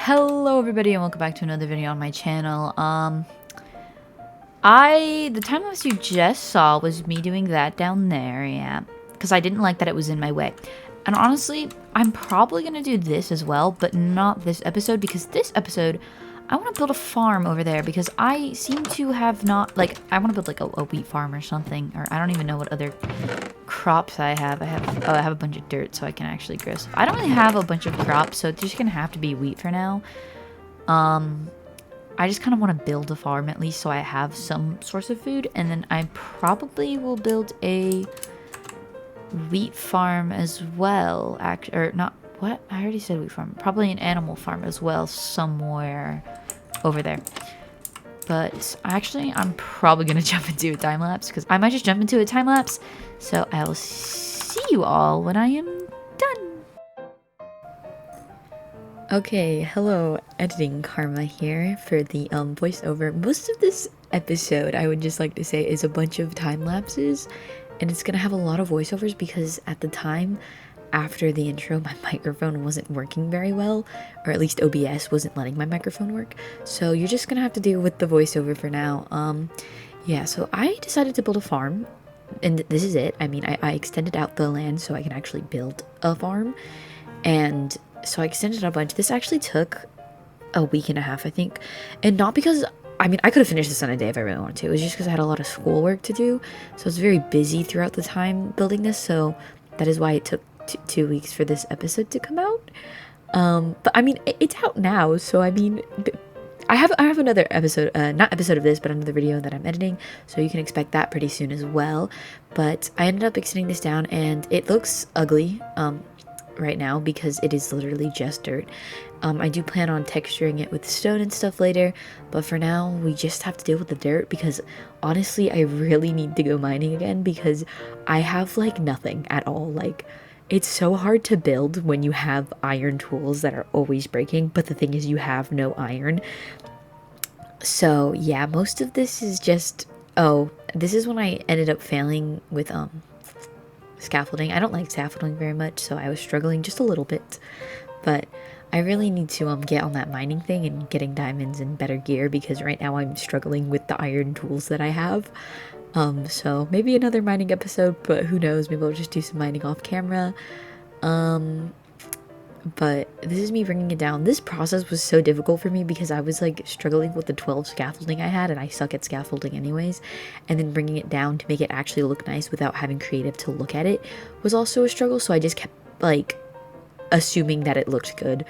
Hello everybody and welcome back to another video on my channel. The time lapse you just saw was me doing that down there, yeah. Because I didn't like that it was in my way. And honestly, I'm probably gonna do this as well, but not this episode, because this episode I want to build a farm over there because I seem to have not, like, I want to build like a wheat farm or something, or I don't even know what other crops I have. I have a bunch of dirt so I can actually grow stuff. I don't really have a bunch of crops, so it's just gonna have to be wheat for now. I just kind of want to build a farm at least so I have some source of food, and then I probably will build a wheat farm as well. Or not, what? I already said wheat farm. Probably an animal farm as well somewhere over there. But actually, I'm probably going to jump into a time lapse because I might just jump into a time lapse. So I will see you all when I am done. Okay, hello, editing Karma here for the voiceover. Most of this episode, I would just like to say, is a bunch of time lapses, and it's gonna have a lot of voiceovers because at the time after the intro my microphone wasn't working very well, or at least OBS wasn't letting my microphone work, so you're just gonna have to deal with the voiceover for now. Yeah, so I decided to build a farm, and this is it. I mean, I extended out the land so I can actually build a farm, and so I extended a bunch. This actually took a week and a half, I think, and not because, I mean, I could have finished this on a day if I really wanted to. It was just because I had a lot of schoolwork to do, so I was very busy throughout the time building this, so that is why it took 2 weeks for this episode to come out. But I mean, it's out now, so I mean, I have another episode, not episode of this, but another video that I'm editing, so you can expect that pretty soon as well. But I ended up extending this down, and it looks ugly right now because it is literally just dirt. I do plan on texturing it with stone and stuff later, but for now we just have to deal with the dirt because honestly I really need to go mining again because I have like nothing at all. Like, it's so hard to build when you have iron tools that are always breaking, but the thing is you have no iron. So yeah, most of this is just, oh, this is when I ended up failing with scaffolding. I don't like scaffolding very much, so I was struggling just a little bit, but I really need to get on that mining thing and getting diamonds and better gear because right now I'm struggling with the iron tools that I have. So maybe another mining episode, but who knows, maybe I'll just do some mining off camera. But this is me bringing it down. This process was so difficult for me because I was like struggling with the 12 scaffolding I had, and I suck at scaffolding anyways, and then bringing it down to make it actually look nice without having creative to look at it was also a struggle. So I just kept like assuming that it looked good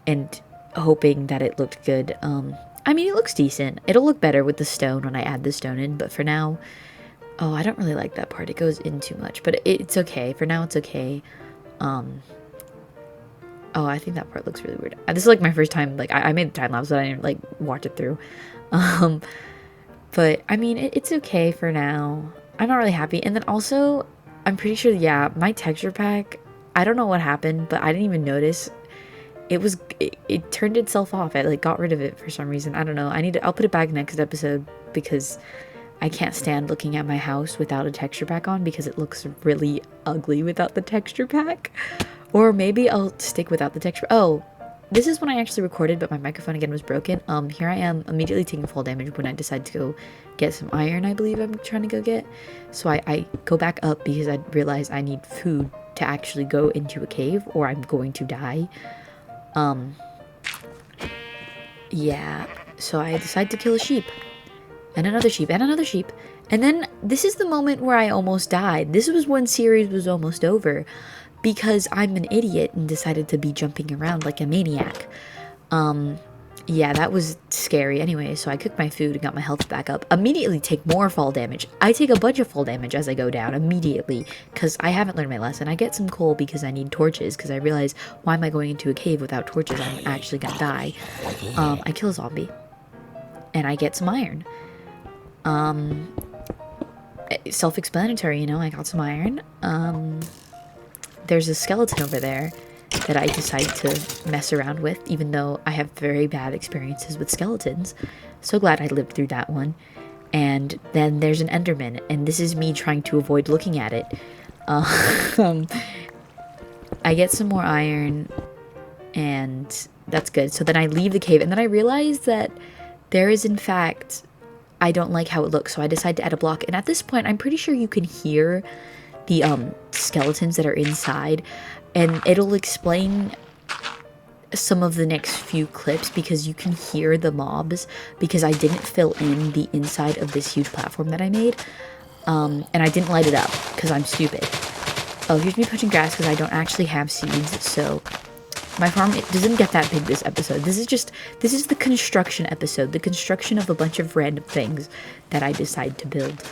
and hoping that it looked good. I mean, it looks decent. It'll look better with the stone when I add the stone in, but for now, oh, I don't really like that part. It goes in too much, but it's okay. For now, it's okay. Oh, I think that part looks really weird. This is like my first time, like, I made the time lapse, but I didn't like watch it through. But I mean, it's okay for now. I'm not really happy. And then also, I'm pretty sure, yeah, my texture pack, I don't know what happened, but I didn't even notice. It turned itself off. I like got rid of it for some reason. I don't know. I'll put it back next episode because I can't stand looking at my house without a texture pack on because it looks really ugly without the texture pack. Or maybe I'll stick without the texture. Oh, this is when I actually recorded, but my microphone again was broken. Here I am immediately taking fall damage when I decide to go get some iron, I believe I'm trying to go get. So I go back up because I realize I need food to actually go into a cave or I'm going to die. Yeah, so I decide to kill a sheep, and another sheep, and another sheep, and then this is the moment where I almost died. This was when series was almost over, because I'm an idiot and decided to be jumping around like a maniac. Yeah, that was scary anyway, so I cooked my food and got my health back up. Immediately take more fall damage. I take a bunch of fall damage as I go down immediately, because I haven't learned my lesson. I get some coal because I need torches, because I realize, why am I going into a cave without torches? I'm actually gonna die. I kill a zombie, and I get some iron. Self-explanatory, you know, I got some iron. There's a skeleton over there that I decide to mess around with, even though I have very bad experiences with skeletons. So glad I lived through that one. And then there's an Enderman, and this is me trying to avoid looking at it. I get some more iron, and that's good. So then I leave the cave, and then I realize that there is, in fact, I don't like how it looks, so I decide to add a block. And at this point, I'm pretty sure you can hear the skeletons that are inside, and it'll explain some of the next few clips because you can hear the mobs because I didn't fill in the inside of this huge platform that I made, and I didn't light it up because I'm stupid. Oh, here's me punching grass because I don't actually have seeds, so my farm, it doesn't get that big this episode. This is the construction episode, the construction of a bunch of random things that I decide to build.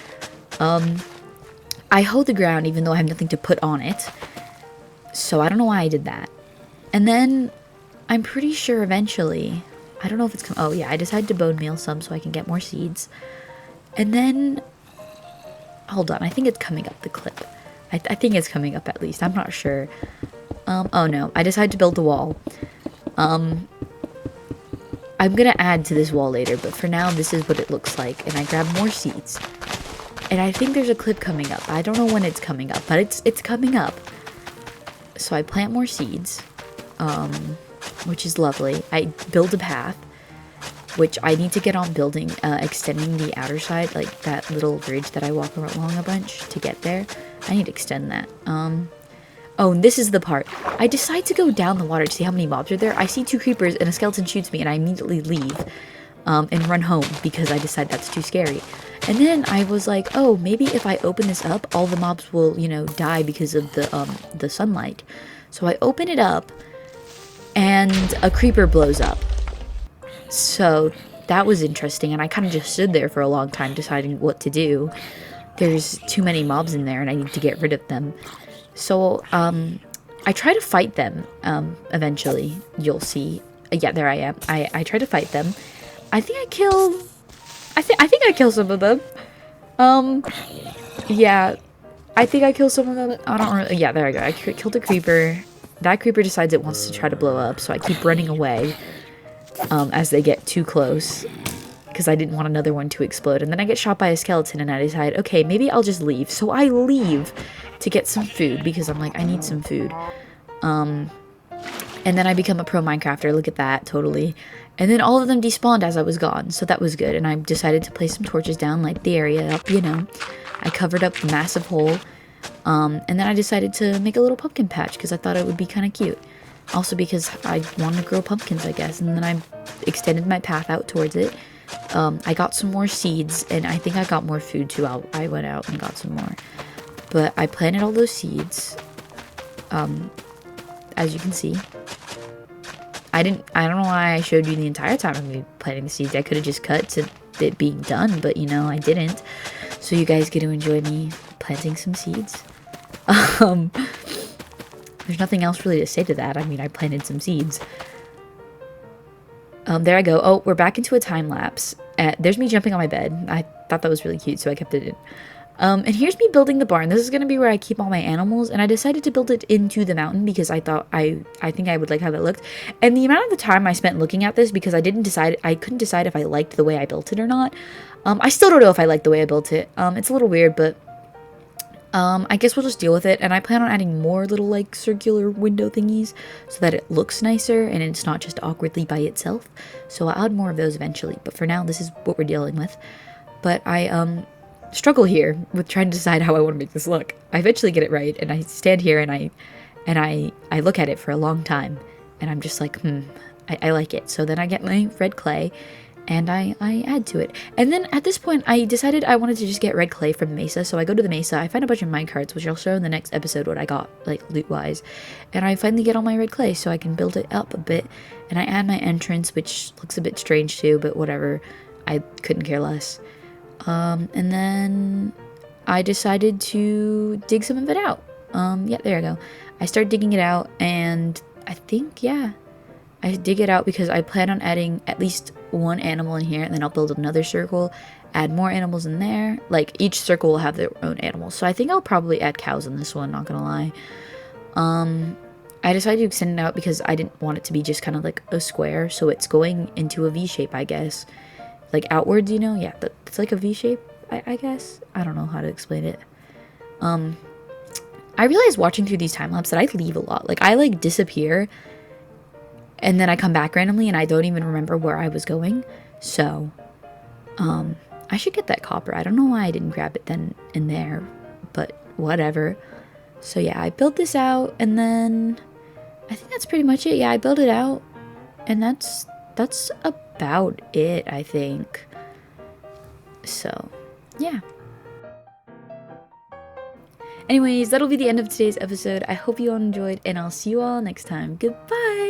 I hoe the ground even though I have nothing to put on it, so I don't know why I did that. And then I'm pretty sure eventually, I don't know if it's oh yeah, I decided to bone meal some so I can get more seeds. And then, hold on, I think it's coming up, the clip. I think it's coming up at least, I'm not sure. Oh no, I decided to build a wall. I'm gonna add to this wall later, but for now this is what it looks like, and I grab more seeds. And I think there's a clip coming up. I don't know when it's coming up, but it's coming up. So I plant more seeds, which is lovely. I build a path, which I need to get on building, extending the outer side, like that little ridge that I walk along a bunch to get there. I need to extend that. Oh, and this is the part. I decide to go down the water to see how many mobs are there. I see 2 creepers and a skeleton shoots me, and I immediately leave and run home because I decide that's too scary. And then I was like, oh, maybe if I open this up, all the mobs will, you know, die because of the sunlight. So I open it up, and a creeper blows up. So that was interesting, and I kind of just stood there for a long time deciding what to do. There's too many mobs in there, and I need to get rid of them. So, I try to fight them, eventually, you'll see. Yeah, there I am. I try to fight them. I think I kill... I think I kill some of them. Yeah. I think I kill some of them. I don't really... Yeah, there I go. I killed a creeper. That creeper decides it wants to try to blow up, so I keep running away, as they get too close, because I didn't want another one to explode. And then I get shot by a skeleton, and I decide, okay, maybe I'll just leave. So I leave to get some food, because I'm like, I need some food. And then I become a pro Minecrafter, look at that, totally. And then all of them despawned as I was gone, so that was good. And I decided to place some torches down, light the area up, you know. I covered up the massive hole. And then I decided to make a little pumpkin patch, because I thought it would be kind of cute. Also because I wanted to grow pumpkins, I guess. And then I extended my path out towards it. I got some more seeds, and I think I got more food too. I went out and got some more. But I planted all those seeds, as you can see. I don't know why I showed you the entire time of me planting the seeds. I could have just cut to it being done, but you know, I didn't. So you guys get to enjoy me planting some seeds. There's nothing else really to say to that. I mean, I planted some seeds. There I go. Oh, we're back into a time lapse. There's me jumping on my bed. I thought that was really cute, so I kept it in. And here's me building the barn. This is going to be where I keep all my animals, and I decided to build it into the mountain because I thought I think I would like how that looked. And the amount of the time I spent looking at this, because I couldn't decide if I liked the way I built it or not. I still don't know if I like the way I built it. It's a little weird, but I guess we'll just deal with it. And I plan on adding more little like circular window thingies so that it looks nicer and it's not just awkwardly by itself. So I'll add more of those eventually, but for now this is what we're dealing with. But I struggle here with trying to decide how I want to make this look. I eventually get it right, and I stand here and I look at it for a long time, and I'm just like, I like it. So then I get my red clay and I add to it. And then at this point I decided I wanted to just get red clay from the mesa. So I go to the mesa, I find a bunch of minecarts, which I'll show in the next episode what I got, like loot wise, and I finally get all my red clay so I can build it up a bit. And I add my entrance, which looks a bit strange too, but whatever, I couldn't care less. And then I decided to dig some of it out. Yeah, there I go. I start digging it out, and I think, yeah, I dig it out because I plan on adding at least one animal in here, and then I'll build another circle, add more animals in there. Like, each circle will have their own animals. So I think I'll probably add cows in this one, not gonna lie. I decided to extend it out because I didn't want it to be just kind of like a square, so it's going into a V shape, I guess. Like outwards, you know? Yeah, but it's like a V shape, I guess. I don't know how to explain it. I realized watching through these time lapses that I leave a lot. Like, I like disappear and then I come back randomly and I don't even remember where I was going. So I should get that copper. I don't know why I didn't grab it then and there, but whatever. So yeah, I built this out, and then I think that's pretty much it. Yeah, I built it out, and that's about it, I think. So yeah. Anyways, that'll be the end of today's episode. I hope you all enjoyed, and I'll see you all next time. Goodbye!